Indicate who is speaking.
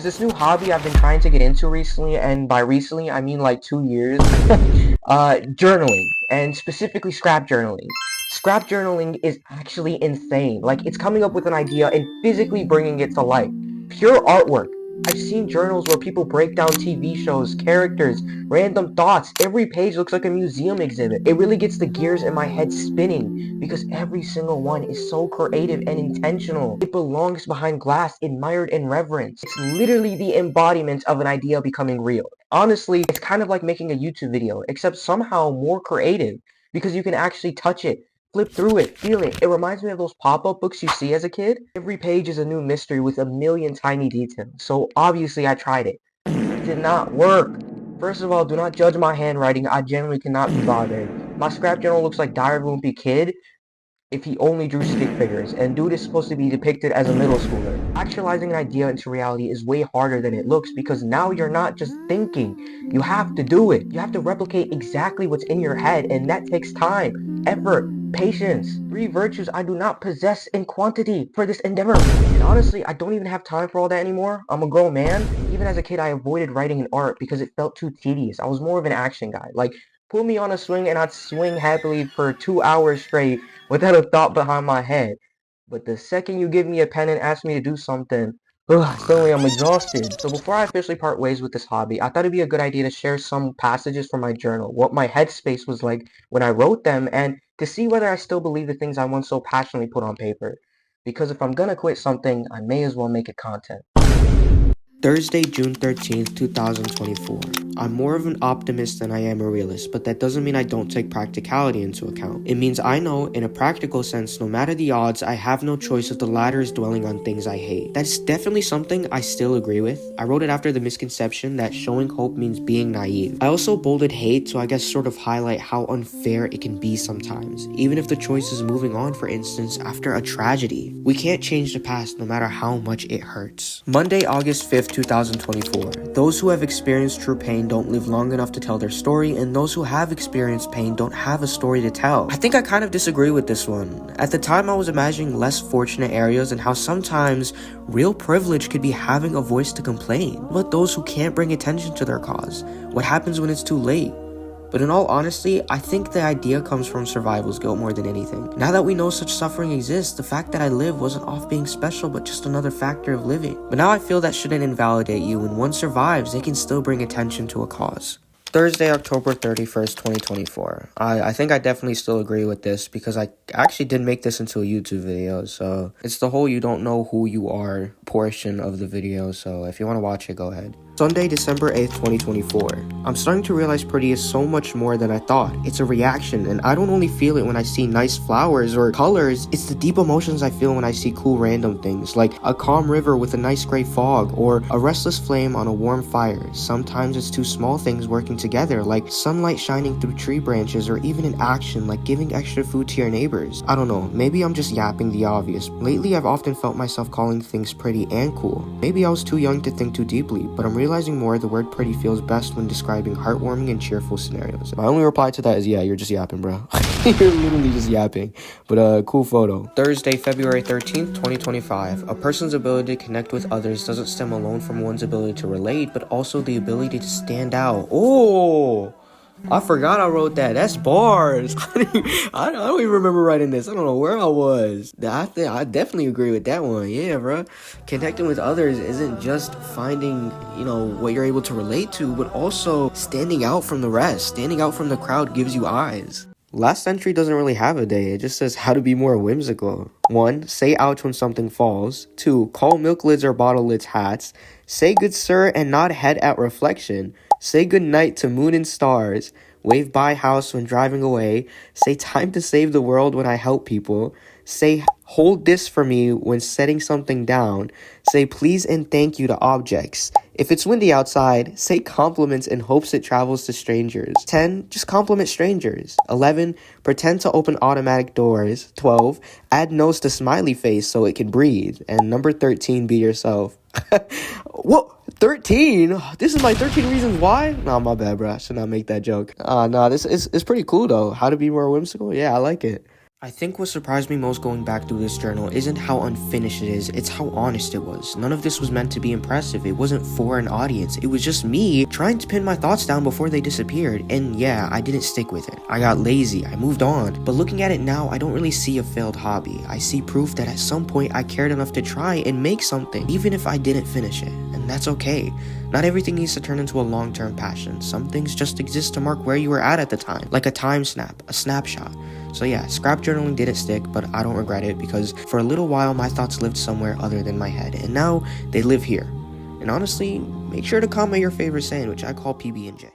Speaker 1: this new hobby I've been trying to get into recently, and by recently I mean like 2 years. Journaling, and specifically scrap journaling. Scrap journaling is actually insane. Like, it's coming up with an idea and physically bringing it to life. Pure artwork. I've seen journals where people break down TV shows, characters, random thoughts. Every page looks like a museum exhibit. It really gets the gears in my head spinning because every single one is so creative and intentional. It belongs behind glass, admired and reverenced. It's literally the embodiment of an idea becoming real. Honestly, it's kind of like making a YouTube video, except somehow more creative because you can actually touch it, flip through it, feel it. It reminds me of those pop-up books you see as a kid. Every page is a new mystery with a million tiny details. So obviously I tried it. It did not work. First of all, do not judge my handwriting. I genuinely cannot be bothered. My scrap journal looks like Diary of a Wimpy Kid if he only drew stick figures, and dude is supposed to be depicted as a middle schooler. Actualizing an idea into reality is way harder than it looks because now you're not just thinking, you have to do it. You have to replicate exactly what's in your head, and that takes time, effort, patience. 3 virtues I do not possess in quantity for this endeavor. And honestly, I don't even have time for all that anymore. I'm a grown man. Even as a kid, I avoided writing in art because it felt too tedious. I was more of an action guy. Like, put me on a swing and I'd swing happily for 2 hours straight without a thought behind my head. But the second you give me a pen and ask me to do something, suddenly I'm exhausted. So before I officially part ways with this hobby, I thought it'd be a good idea to share some passages from my journal, what my headspace was like when I wrote them, and to see whether I still believe the things I once so passionately put on paper. Because if I'm gonna quit something, I may as well make it content. Thursday, June 13th, 2024. I'm more of an optimist than I am a realist, but that doesn't mean I don't take practicality into account. It means I know, in a practical sense, no matter the odds, I have no choice if the latter is dwelling on things I hate. That's definitely something I still agree with. I wrote it after the misconception that showing hope means being naive. I also bolded hate to, I guess, sort of highlight how unfair it can be sometimes, even if the choice is moving on, for instance, after a tragedy. We can't change the past no matter how much it hurts. Monday, August 5th, 2024. Those who have experienced true pain don't live long enough to tell their story, and those who have experienced pain don't have a story to tell. I think I kind of disagree with this one. At the time, I was imagining less fortunate areas and how sometimes real privilege could be having a voice to complain. But those who can't bring attention to their cause, what happens when it's too late? But in all honesty, I think the idea comes from survival's guilt more than anything. Now that we know such suffering exists, the fact that I live wasn't off being special, but just another factor of living. But now I feel that shouldn't invalidate you. When one survives, they can still bring attention to a cause. Thursday, October 31st, 2024. I think I definitely still agree with this because I actually did make this into a YouTube video. So it's the whole you don't know who you are portion of the video. So if you want to watch it, go ahead. Sunday, December 8th, 2024. I'm starting to realize pretty is so much more than I thought. It's a reaction, and I don't only feel it when I see nice flowers or colors. It's the deep emotions I feel when I see cool random things, like a calm river with a nice gray fog, or a restless flame on a warm fire. Sometimes it's two small things working together, like sunlight shining through tree branches, or even an action like giving extra food to your neighbors. I don't know, maybe I'm just yapping the obvious. Lately, I've often felt myself calling things pretty and cool. Maybe I was too young to think too deeply, but I'm realizing more the word pretty feels best when describing heartwarming and cheerful scenarios. My only reply to that is, yeah, you're just yapping, bro. You're literally just yapping. But cool photo. Thursday, February 13th, 2025. A person's ability to connect with others doesn't stem alone from one's ability to relate, but also the ability to stand out. Oh, I forgot I wrote that. That's bars. I don't even remember writing this. I don't know where I was. I definitely agree with that one. Yeah, bro. Connecting with others isn't just finding, what you're able to relate to, but also standing out from the rest. Standing out from the crowd gives you eyes. Last entry doesn't really have a day. It just says how to be more whimsical. 1. Say ouch when something falls. 2. Call milk lids or bottle lids hats. Say good sir and nod head at reflection. Say good night to moon and stars. Wave bye house when driving away. Say time to save the world when I help people. Say hold this for me when setting something down. Say please and thank you to objects. If it's windy outside, say compliments in hopes it travels to strangers. 10. Just compliment strangers. 11. Pretend to open automatic doors. 12. Add nose to smiley face so it can breathe. And number 13, be yourself. What? 13? This is my 13 reasons why? Nah, my bad, bro. I should not make that joke. Nah, this is pretty cool, though. How to be more whimsical? Yeah, I like it.
Speaker 2: I think what surprised me most going back through this journal isn't how unfinished it is, it's how honest it was. None of this was meant to be impressive, it wasn't for an audience, it was just me trying to pin my thoughts down before they disappeared, and yeah, I didn't stick with it. I got lazy, I moved on, but looking at it now, I don't really see a failed hobby. I see proof that at some point I cared enough to try and make something, even if I didn't finish it, and that's okay. Not everything needs to turn into a long-term passion. Some things just exist to mark where you were at the time, like a time snap, a snapshot. So yeah, scrap journaling didn't stick, but I don't regret it because for a little while my thoughts lived somewhere other than my head, and now they live here. And honestly, make sure to comment your favorite saying, which I call PB&J.